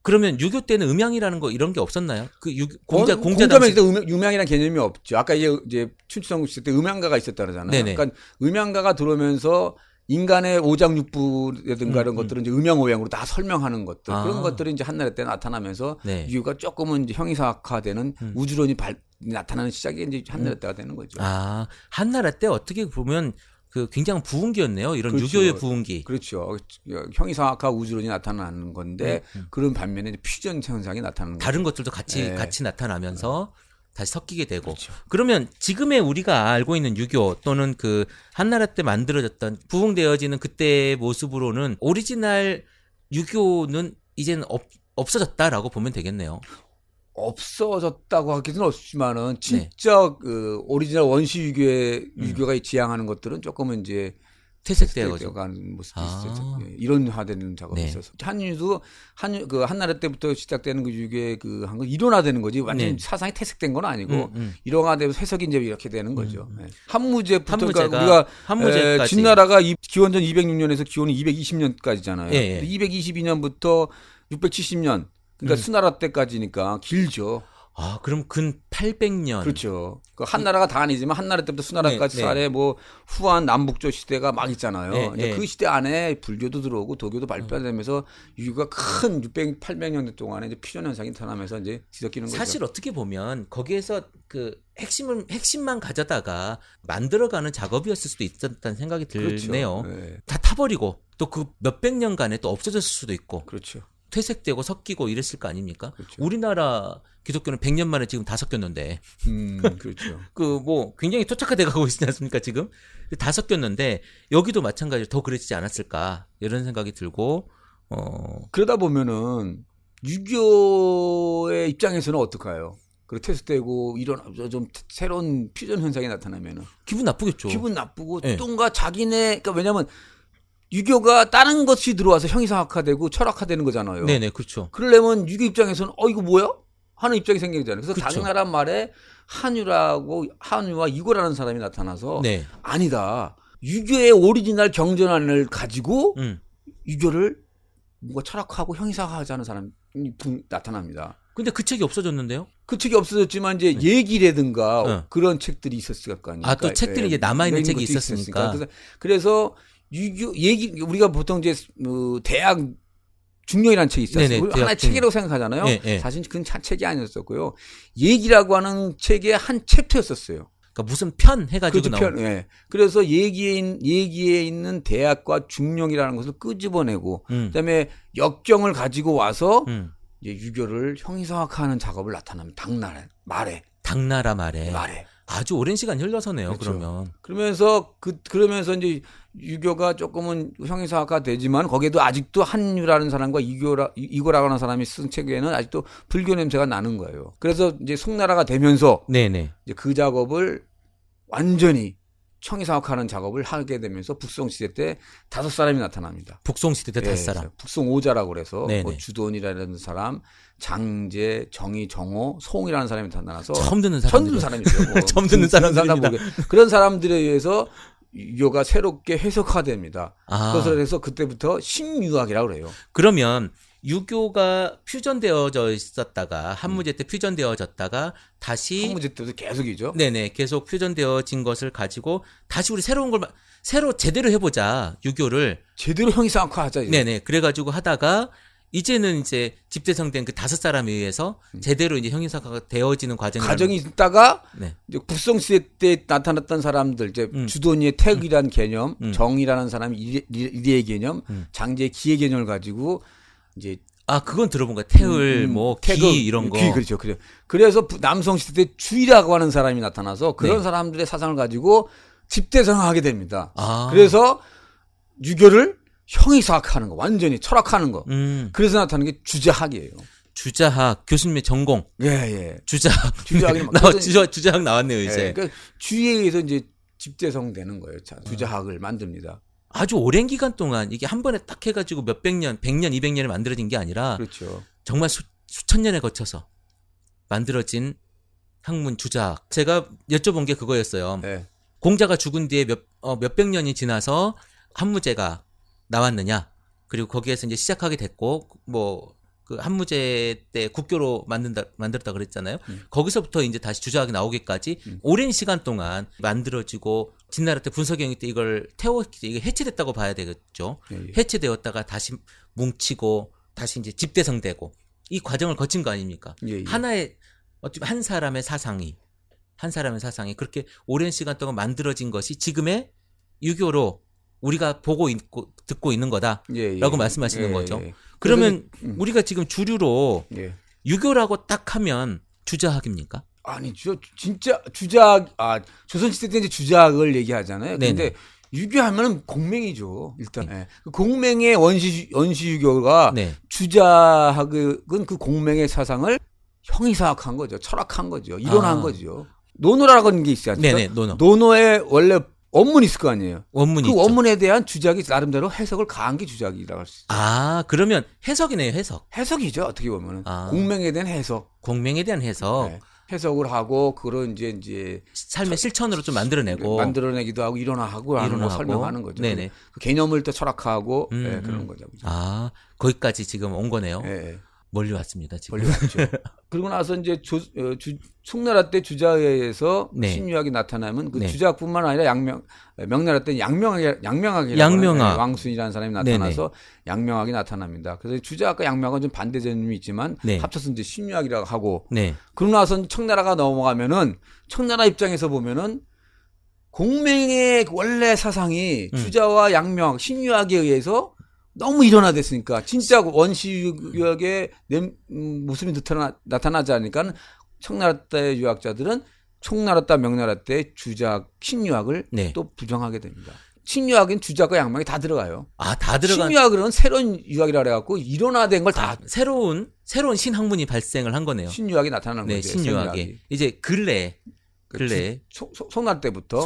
그러면 유교 때는 음양이라는 거 이런 게 없었나요? 그 공자 당시 음양이라는 개념이 없죠. 아까 이제 춘추전국 시대 때 음양가가 있었다 그러잖아요. 그러니까 음양가가 들어오면서 인간의 오장육부라든가 이런 것들은 이제 음양오양으로 다 설명하는 것들 그런 것들이 이제 한나라 때 나타나면서 유교가 조금은 이제 형이상학화되는 우주론이 나타나는 시작이 이제 한나라 때가 되는 거죠. 한나라 때 어떻게 보면 그 굉장히 부흥기였네요. 이런 유교의 부흥기. 그렇죠. 형이상학화 우주론이 나타나는 건데 그런 반면에 퓨전 현상이 나타나는 거죠. 다른 것들도 같이 나타나면서 다시 섞이게 되고. 그러면 지금의 우리가 알고 있는 유교 또는 그 한나라 때 만들어졌던 부흥되어지는 그때의 모습으로는 오리지널 유교는 이제는 없어졌다라고 보면 되겠네요. 없어졌다고 하기는 없지만은 진짜 그 오리지널 원시 유교가 지향하는 것들은 조금은 이제 퇴색되어가는 모습이 있었죠. 이론화되는 작업이 있어서 한유도 한나라 때부터 시작되는 그 유교의 그 한 건 이론화되는 거지 완전 사상이 퇴색된 건 아니고 이론화되면서 해석이 이제 이렇게 되는 거죠. 한무제부터 그러니까 우리가 진나라가 기원전 206년에서 기원 220년까지잖아요. 222년부터 670년. 그러니까 수나라 때까지니까 길죠. 그럼 근 800년. 그렇죠. 그 한나라가 다 아니지만 한나라 때부터 수나라까지 안에 뭐 후한 남북조 시대가 막 있잖아요. 그 시대 안에 불교도 들어오고 도교도 발달되면서 유교가 큰 600, 800년 동안에 이제 퓨전 현상이 나타나면서 이제 뒤섞이는 거죠. 사실 어떻게 보면 거기에서 그 핵심만 가져다가 만들어가는 작업이었을 수도 있었다는 생각이 드네요. 그렇죠. 다 타버리고 또 그 몇백 년간에 또 없어졌을 수도 있고. 그렇죠. 퇴색되고 섞이고 이랬을 거 아닙니까? 그렇죠. 우리나라 기독교는 100년 만에 지금 다 섞였는데. 그렇죠. 그 뭐 굉장히 토착화돼 가고 있지 않습니까, 지금? 다 섞였는데 여기도 마찬가지로 더 그랬지 않았을까? 이런 생각이 들고 그러다 보면은 유교의 입장에서는 어떡해요? 그리고 퇴소되고 이런 좀 새로운 퓨전 현상이 나타나면은 기분 나쁘겠죠. 기분 나쁘고 네. 뭔가 자기네 그러니까 왜냐면 유교가 다른 것이 들어와서 형이상학화되고 철학화되는 거잖아요. 네네 그렇죠. 그러려면 유교 입장에서는 이거 뭐야? 하는 입장이 생기잖아요. 그래서 그쵸. 당나라 말에 한유와 이고라는 사람이 나타나서 네. 아니다. 유교의 오리지널 경전안을 가지고 유교를 뭔가 철학하고 형이상화하자는 사람이 나타납니다. 근데 그 책이 없어졌는데요? 그 책이 없어졌지만 이제 얘기라든가 그런 책들이 있었을 거 아니에요. 또 책들이 이제 남아있는 책이 있었으니까. 그래서 유교 얘기 우리가 보통 이제 대학 중령이라는 책이 있었어요. 네네, 하나의 책이라고 생각하잖아요. 네. 사실 그건 책이 아니었었고요. 얘기라고 하는 책의 한 챕터였었어요. 그러니까 무슨 편 해가지고 나온. 예. 그래서 얘기에 있는 대학과 중령이라는 것을 끄집어내고, 그다음에 역경을 가지고 와서 이제 유교를 형이상학화하는 작업을 나타납니다. 당나라 말에. 아주 오랜 시간 흘러서네요. 그렇죠. 그러면. 그러면서 이제 유교가 조금은 형이상학화 되지만 거기에도 아직도 한유라는 사람과 이고라고 하는 사람이 쓴 책에는 아직도 불교 냄새가 나는 거예요. 그래서 이제 송나라가 되면서 네네. 이제 그 작업을 완전히 형이상학화하는 작업을 하게 되면서 북송시대 때 5사람이 나타납니다. 북송시대 때 5사람. 북송오자라고 그래서 네네. 뭐 주돈이라는 사람, 장제, 정의, 정호, 송이라는 사람이 나타나서 처음 듣는 사람이죠. 처음 듣는 사람들입니다. 그런 사람들에 의해서 유교가 새롭게 해석화됩니다. 그것을 해서 그때부터 신유학이라고 그래요. 그러면 유교가 퓨전되어져 있었다가 한무제 때 퓨전되어졌다가 다시 한무제 때도 계속이죠. 네네 계속 퓨전되어진 것을 가지고 다시 우리 새로운 걸 새로 제대로 해보자 유교를 제대로 형이상학화하자. 네네 그래가지고 하다가 이제는 이제 집대성된 그 5사람에 의해서 제대로 이제 형이상학화가 되어지는 과정이 있다가 네. 이제 북송시대 때 나타났던 사람들 이제 주돈이의 태극이라는 개념, 정이라는 사람이 이리의 개념, 장제의 기의 개념을 가지고 이제 그건 들어본 거야. 태을 기 이런 거. 그렇죠. 그래서 남성 시대 때 주의라고 하는 사람이 나타나서 그런 사람들의 사상을 가지고 집대성하게 됩니다. 그래서 유교를 형이상학하는 거, 완전히 철학하는 거. 그래서 나타나는 게 주자학이에요. 주자학 교수님의 전공. 예. 주자학 주자학 나왔네요 이제. 그러니까 주의에 의해서 이제 집대성되는 거예요. 주자학을 만듭니다. 아주 오랜 기간 동안 이게 한 번에 딱 해가지고 몇백 년, 100년, 200년에 만들어진 게 아니라 그렇죠. 정말 수천 년에 거쳐서 만들어진 학문 주자학. 제가 여쭤본 게 그거였어요. 네. 공자가 죽은 뒤에 몇백 년이 지나서 한무제가 나왔느냐. 그리고 거기에서 이제 시작하게 됐고 그 한무제 때 국교로 만들었다 그랬잖아요. 거기서부터 이제 다시 주자학이 나오기까지 오랜 시간 동안 만들어지고 진나라 때 분서경이 때 이게 해체됐다고 봐야 되겠죠. 해체되었다가 다시 뭉치고 다시 이제 집대성되고 이 과정을 거친 거 아닙니까? 하나의 어쩌면 한 사람의 사상이 그렇게 오랜 시간 동안 만들어진 것이 지금의 유교로 우리가 보고 있고 듣고 있는 거다라고 말씀하시는 거죠. 그러면 우리가 지금 주류로 유교라고 딱 하면 주자학입니까? 아니죠. 진짜 주자학 조선시대 때 이제 주자학을 얘기하잖아요. 근데 유교하면은 공맹이죠. 일단 그 공맹의 원시 유교가 주자학은 그 공맹의 사상을 형이상학한 거죠. 철학한 거죠. 이론한 거죠. 논어라고 하는 게 있어요. 네네. 논어에 원래 원문이 있을 거 아니에요. 원문이 그 있죠. 원문에 대한 주작이 나름대로 해석을 가한 게 주작이라고 할 수 있어요. 그러면 해석이네요, 해석. 해석이죠, 어떻게 보면은. 공맹에 대한 해석. 공맹에 대한 해석. 해석을 하고, 그런 이제 삶의 실천으로 좀 만들어내기도 하고, 일원화하고 하는 거 설명하는 거죠. 네네. 그 개념을 또 철학화하고, 그런 거죠. 거기까지 지금 온 거네요. 네. 멀리 왔습니다, 지금. 멀리 왔죠. 그리고 나서 이제 송나라 때 주자에서 신유학이 나타나면 그 주자뿐만 아니라 명나라 때 양명학이라고 왕순이라는 사람이 나타나서 양명학이 나타납니다. 그래서 주자학과 양명학은 좀 반대점이 있지만 합쳐서 이제 신유학이라고 하고 그러고 나서 청나라가 넘어가면은 청나라 입장에서 보면은 공맹의 원래 사상이 주자와 양명학, 신유학에 의해서 너무 일원화됐으니까 진짜 원시유학의 모습이 나타나지 않으니까 청나라 때 유학자들은 청나라 때 명나라 때 주작 신유학을 또 부정하게 됩니다. 신유학엔 주작과 양명이 다 들어가요. 아, 다 들어간. 신유학은 새로운 유학이라 그래갖고 일원화된 걸 다 새로운 신학문이 발생을 한 거네요. 신유학이 나타나는 네, 거죠. 신유학이. 이제 근래 송나라 때부터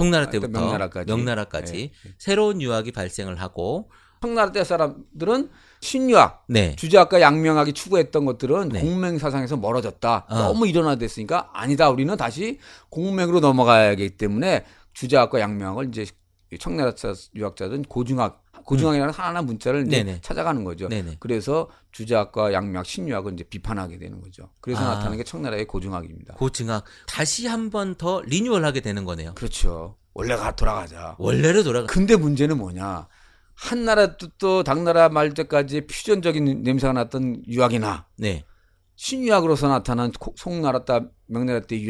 명나라까지 네. 새로운 유학이 발생을 하고 청나라 때 사람들은 신유학, 네. 주작과 양명학이 추구했던 것들은 네. 공맹 사상에서 멀어졌다. 너무 일원화됐으니까 아니다. 우리는 다시 공맹으로 넘어가야 하기 때문에 주작과 양명학을 이제 청나라 유학자들은 고중학이라는 하나하나 문자를 이제 찾아가는 거죠. 네네. 그래서 주작과 양명학, 신유학을 이제 비판하게 되는 거죠. 그래서 나타나는 게 청나라의 고중학입니다. 고중학 다시 한 번 더 리뉴얼하게 되는 거네요. 그렇죠. 원래가 돌아가자. 원래로 돌아가. 근데 문제는 뭐냐? 한나라 또 당나라 말 때까지 퓨전적인 냄새가 났던 유학이나 네. 신유학으로서 나타난 송나라 때 명나라 때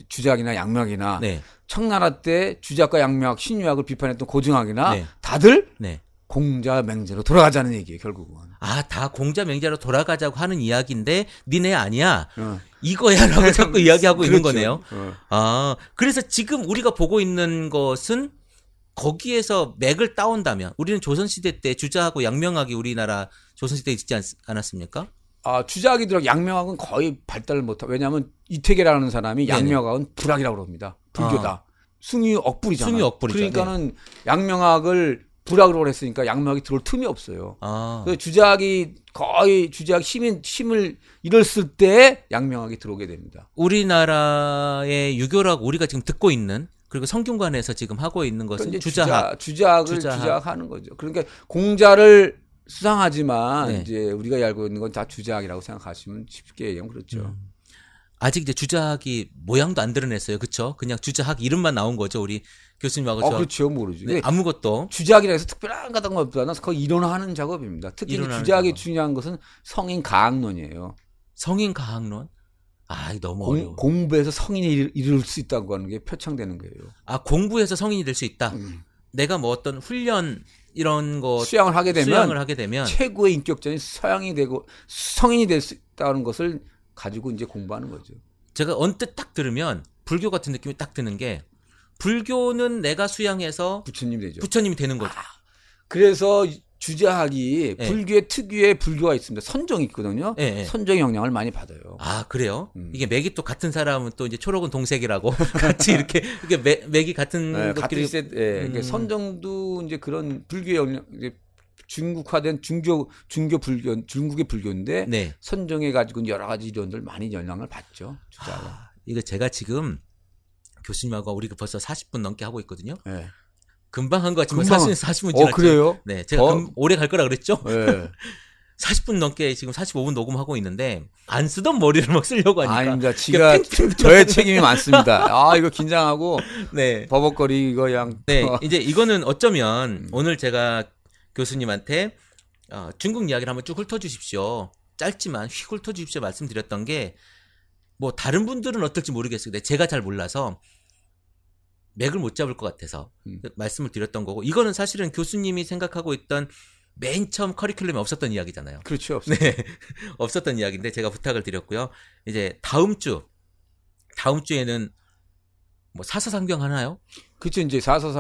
주작이나 양명학이나 네. 청나라 때 주작과 양명학, 신유학을 비판했던 고중학이나 네. 다들 네. 공자 맹제로 돌아가자는 얘기예요, 결국은. 아, 다 공자 맹자로 돌아가자고 하는 이야기인데 니네 아니야. 이거야라고 자꾸 이야기하고 그렇죠. 있는 거네요. 아, 그래서 지금 우리가 보고 있는 것은 거기에서 맥을 따온다면 우리는 조선시대 때 주자하고 양명학이 우리나라 조선시대에 있지 않았습니까? 아, 주작이 들어 양명학은 거의 발달을 못하고, 왜냐하면 이태계라는 사람이 양명학은 불학이라고 그럽니다. 불교다. 숭유 억불이잖아. 숭유 억불이죠. 그러니까는 양명학을 불학으로 했으니까 양명학이 들어올 틈이 없어요. 그래서 주작이 힘을 잃었을 때 양명학이 들어오게 됩니다. 우리나라의 유교라고 우리가 지금 듣고 있는 그리고 성균관에서 지금 하고 있는 것은 주작하는 거죠. 그러니까 공자를 수상하지만 네. 이제 우리가 알고 있는 건 다 주작이라고 생각하시면 쉽게 얘기하면 그렇죠. 아직 이제 주작이 모양도 안 드러냈어요. 그렇죠? 그냥 주작 이름만 나온 거죠. 우리 교수님하고 그렇죠. 모르죠. 네, 아무것도 주작이라 해서 특별한 것보다는 거의 일원화하는 작업입니다. 특히 주작이 중요한 것은 성인 가학론이에요. 성인 가학론? 아, 너무 어려워. 공부해서 성인이 이룰 수 있다고 하는 게 표창되는 거예요. 아, 공부해서 성인이 될 수 있다. 내가 뭐 어떤 훈련 이런 거 수양을 하게 되면 최고의 인격자인 서양이 되고 성인이 될 수 있다는 것을 가지고 이제 공부하는 거죠. 제가 언뜻 딱 들으면 불교 같은 느낌이 딱 드는 게 불교는 내가 수양해서 부처님이 되는 거죠. 그래서 주자학이 불교의 특유의 불교가 있습니다. 선정이 있거든요. 선정의 영향을 많이 받아요. 아, 그래요? 이게 맥이 또 같은 사람은 또 이제 초록은 동색이라고 같이 이렇게 맥이 같은 것끼리 선정도 이제 그런 불교의 영향, 이제 중국화된 중국의 불교인데 선정해 가지고 여러 가지 이론들 많이 영향을 받죠. 이거 제가 지금 교수님하고 우리가 벌써 40분 넘게 하고 있거든요. 금방 한 것 같지만 40분 지났죠. 그래요? 네, 제가 오래 갈 거라 그랬죠. 네. 40분 넘게 지금 45분 녹음하고 있는데 안 쓰던 머리를 막 쓰려고 하니까. 아닙니다. 지가 저의 책임이 많습니다. 이거 긴장하고 버벅거리고 그냥. 네, 이제 이거는 어쩌면 오늘 제가 교수님한테 중국 이야기를 한번 쭉 훑어주십시오. 짧지만 휙 훑어주십시오 말씀드렸던 게 뭐 다른 분들은 어떨지 모르겠어요. 근데 제가 잘 몰라서 맥을 못 잡을 것 같아서 말씀을 드렸던 거고 이거는 사실은 교수님이 생각하고 있던 맨 처음 커리큘럼에 없었던 이야기잖아요. 그렇죠. 네, 없었던 이야기인데 제가 부탁을 드렸고요. 이제 다음 주에는 뭐 사서상경 하나요? 그렇죠. 이제 사설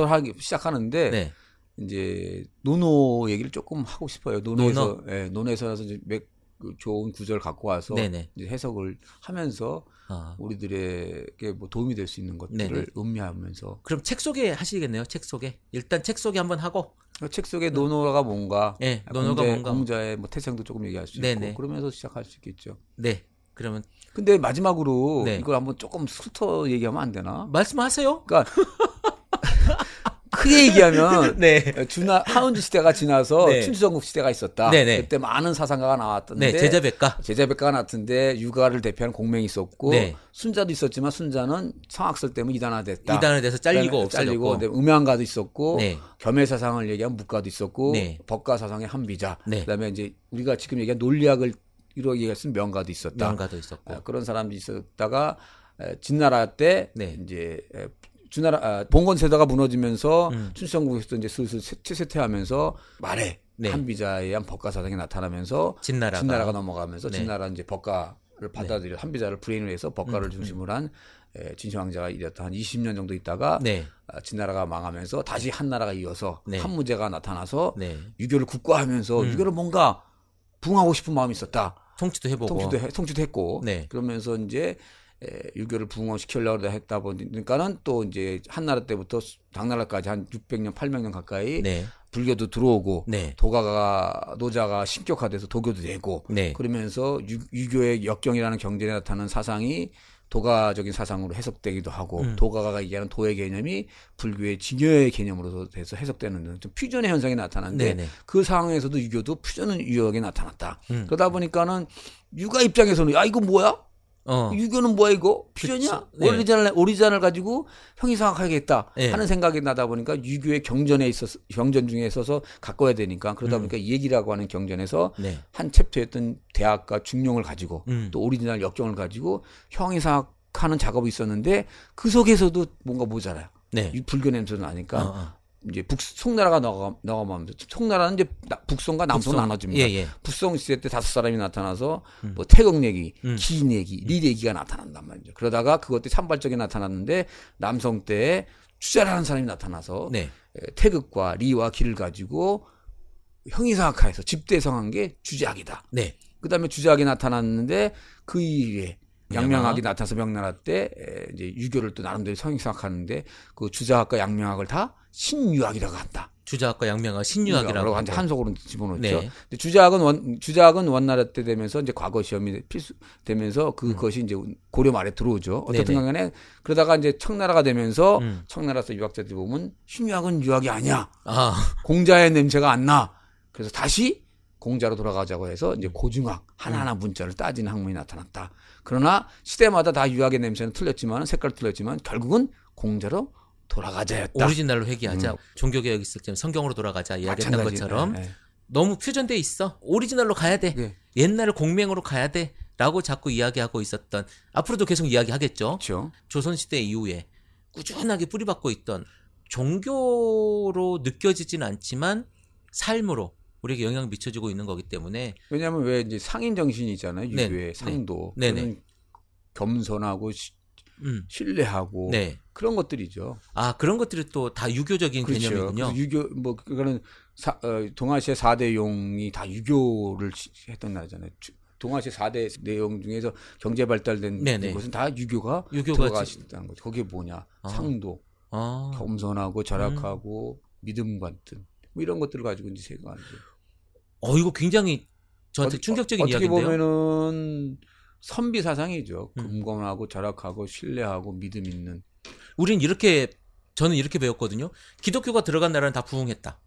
하기 시작하는데 이제 노노 얘기를 조금 하고 싶어요. 논어에서 이제 좋은 구절 갖고 와서 이제 해석을 하면서 우리들에게 뭐 도움이 될 수 있는 것들을 음미하면서. 그럼 책 소개 하시겠네요. 책 소개. 일단 책 소개 한번 하고. 책 속에 논어가 뭔가, 논어가 뭔가, 공자의 뭐 태생도 조금 얘기할 수 있고 그러면서 시작할 수 있겠죠. 네. 그러면 근데 마지막으로 이걸 한번 조금 훑어 얘기하면 안 되나? 말씀하세요. 그러니까 크게 얘기하면 하운지 시대가 지나서 춘추전국 시대가 있었다. 그때 많은 사상가가 나왔던데 제자백가가 나왔던데 유가를 대표하는 공맹이 있었고 순자도 있었지만 순자는 성악설 때문에 이단화돼서 잘리고 없어졌고 음양가도 있었고 겸해사상을 얘기한 묵가도 있었고 법가사상의 한비자 그다음에 이제 우리가 지금 얘기한 논리학을 이루어 얘기했으면 명가도 있었다. 그런 사람들이 있었다가 진나라 때 이제 봉건세다가 무너지면서 춘추전국에서도 이제 슬슬 쇠퇴하면서 말에 한비자에 의한 법가사상이 나타나면서 진나라가 넘어가면서 진나라는 이제 법가를 받아들여 한비자를 불행을 해서 법가를 중심으로 한 진시황제가 이랬다 한 20년 정도 있다가 네. 진나라가 망하면서 다시 한나라가 이어서 네. 한무제가 나타나서 네. 유교를 국가하면서 유교를 뭔가 부흥하고 싶은 마음이 있었다. 통치도 해보고. 통치도 했고. 네. 그러면서 이제 유교를 부흥시키려고 했다 보니까는 또 이제 한나라 때부터 당나라까지 한 600년, 800년 가까이 네. 불교도 들어오고 네. 노자가 신격화돼서 도교도 되고 네. 그러면서 유교의 역경이라는 경전에 나타나는 사상이 도가적인 사상으로 해석되기도 하고 도가가 얘기하는 도의 개념이 불교의 진여의 개념으로 돼서 해석되는 좀 퓨전의 현상이 나타났는데 네네. 그 상황에서도 유교도 퓨전 유학이 나타났다. 그러다 보니까는 유가 입장에서는 야 이거 뭐야? 유교는 뭐야 이거? 퓨전이야? 네. 오리지널을 가지고 형이상학하겠다 네. 하는 생각이 나다 보니까 유교의 경전 중에 있어서 가꿔야 되니까 그러다 보니까 이 얘기라고 하는 경전에서 네. 한 챕터였던 대학과 중용을 가지고 또 오리지널 역경을 가지고 형이상학하는 작업이 있었는데 그 속에서도 뭔가 모자라요. 네. 불교 냄새도 나니까 이제 송나라가 나가면서 송나라는 이제 북송과 남송 나눠집니다. 예. 북송 시대 때 5사람이 나타나서 뭐 태극 얘기, 긴 얘기, 리 얘기가 나타난단 말이죠. 그러다가 그것도 산발적이 나타났는데 남성 때 주자라는 사람이 나타나서 네. 태극과 리와 기를 가지고 형이상학하에서 집대성한 게 주자학이다. 네. 그다음에 주자학이 나타났는데 그 이후에 양명학이 나타나서 명나라 때 이제 유교를 또 나름대로 형이상학하는데 그 주자학과 양명학을 다 신유학이라고 한다. 주자학과 양명학 신유학이라고 한다. 한속으로 집어넣죠. 네. 근데 주자학은 원나라 때 되면서 이제 과거 시험이 필수 되면서 그것이 이제 고려 말에 들어오죠. 어쨌든 간에 그러다가 이제 청나라가 되면서 청나라에서 유학자들이 보면 신유학은 유학이 아니야. 공자의 냄새가 안 나. 그래서 다시 공자로 돌아가자고 해서 이제 고중학 하나하나 문자를 따지는 학문이 나타났다. 그러나 시대마다 다 유학의 냄새는 틀렸지만 색깔 틀렸지만 결국은 공자로 돌아가자였다. 오리지널로 회귀하자. 종교개혁 있을 때 성경으로 돌아가자 이야기했던 것처럼 너무 퓨전돼 있어. 오리지널로 가야 돼. 네. 옛날의 공맹으로 가야 돼. 라고 자꾸 이야기하고 있었던 앞으로도 계속 이야기하겠죠. 그렇죠. 조선시대 이후에 꾸준하게 뿌리박고 있던 종교로 느껴지진 않지만 삶으로 우리에게 영향을 미쳐주고 있는 거기 때문에 왜냐하면 왜 이제 상인 정신이 있잖아요. 유교의 네. 상도. 네. 겸손하고 신뢰하고 네. 그런 것들이죠. 그런 것들이 또 다 유교적인 그렇죠. 개념이군요. 유교 뭐 그거는 동아시아 4대 용이 다 유교를 했던 나라잖아요. 동아시아 4대 내용 중에서 경제 발달된 것은 다 유교가 들어가시다는 거죠. 거기에 뭐냐? 상도, 겸손하고 절약하고 믿음 같은 뭐 이런 것들을 가지고 이제 생각하죠. 이거 굉장히 저한테 충격적인 이야기인데요. 어떻게 보면은 선비 사상이죠. 금검하고 절약하고 신뢰하고 믿음 있는. 저는 이렇게 배웠거든요. 기독교가 들어간 나라는 다 부흥했다.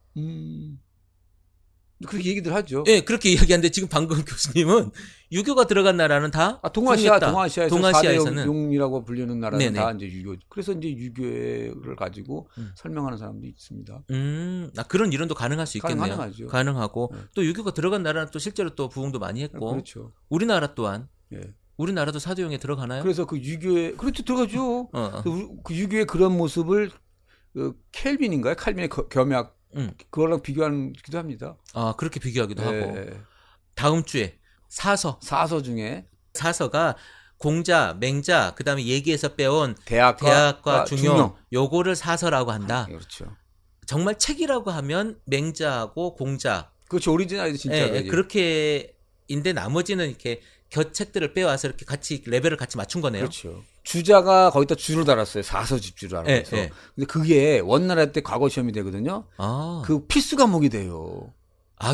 그렇게 얘기들 하죠. 네, 그렇게 이야기하는데 지금 방금 교수님은 유교가 들어간 나라는 다 동아시아에서는 용이라고 불리는 나라는 네네. 다 이제 유교. 그래서 이제 유교를 가지고 설명하는 사람도 있습니다. 그런 이론도 가능할 수 있겠네요. 가능하죠. 가능하고 또 유교가 들어간 나라는 또 실제로 또 부흥도 많이 했고. 그렇죠. 우리나라 또한 우리나라도 사도용에 들어가나요? 그래서 그 유교에 들어가죠. 그 유교의 그런 모습을 켈빈인가요? 칼빈의 겸약 그거랑 비교하기도 합니다. 그렇게 비교하기도 하고. 다음 주에 사서 중에 사서가 공자, 맹자, 그다음에 얘기에서 빼온 대학과 중용 요거를 사서라고 한다. 그렇죠. 정말 책이라고 하면 맹자하고 공자. 그렇죠. 오리지널이 진짜. 그렇게인데 나머지는 이렇게 곁책들을 빼와서 이렇게 같이 레벨을 같이 맞춘 거네요. 그렇죠. 주자가 거기다 줄을 달았어요. 사서 집주라고 해서. 근데 그게 원나라 때 과거 시험이 되거든요. 그 필수 과목이 돼요.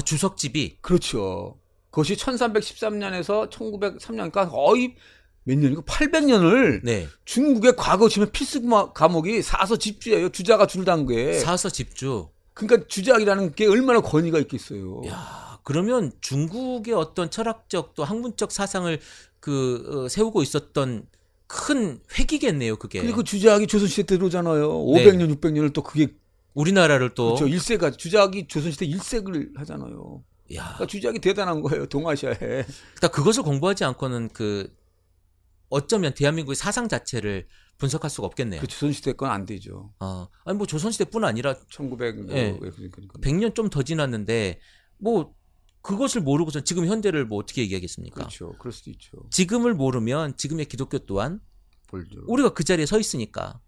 주석집이. 그렇죠. 그것이 1313년에서 1903년까지 거의 몇 년이고 800년을 중국의 과거 시험 필수 과목이 사서 집주예요. 주자가 줄을 단 게. 사서 집주. 그러니까 주자학이라는 게 얼마나 권위가 있겠어요. 그러면 중국의 어떤 철학적 또 학문적 사상을 세우고 있었던 큰 획이겠네요, 그게. 그리고 주자학이 조선시대 때 들어오잖아요. 500년, 600년을 또 그게. 우리나라를 또. 그렇죠. 1세가, 주자학이 조선시대 1세를 하잖아요. 그러니까 주자학이 대단한 거예요, 동아시아에. 그러니까 그것을 공부하지 않고는 어쩌면 대한민국의 사상 자체를 분석할 수가 없겠네요. 조선시대 건 안 되죠. 뭐 조선시대뿐 아니라. 100년 좀 더 지났는데, 그것을 모르고서 지금 현대를 어떻게 얘기하겠습니까? 그렇죠. 그럴 수도 있죠. 지금을 모르면 지금의 기독교 또한 우리가 그 자리에 서 있으니까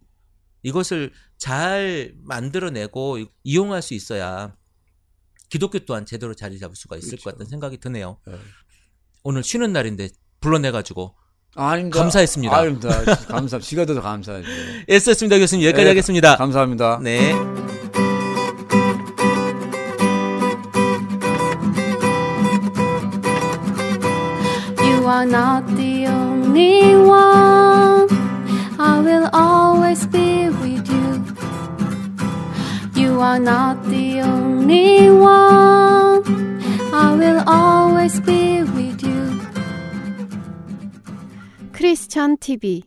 이것을 잘 만들어내고 이용할 수 있어야 기독교 또한 제대로 자리 잡을 수가 있을 것 같다는 생각이 드네요. 네. 오늘 쉬는 날인데 불러내가지고 아닙니다. 감사했습니다. 아닙니다. 감사. 시가 더 감사하죠. 애썼습니다, 교수님. 여기까지 하겠습니다. 감사합니다. 네. You are not the only one. I will always be with you. You are not the only one. I will always be with you. 크리스천 TV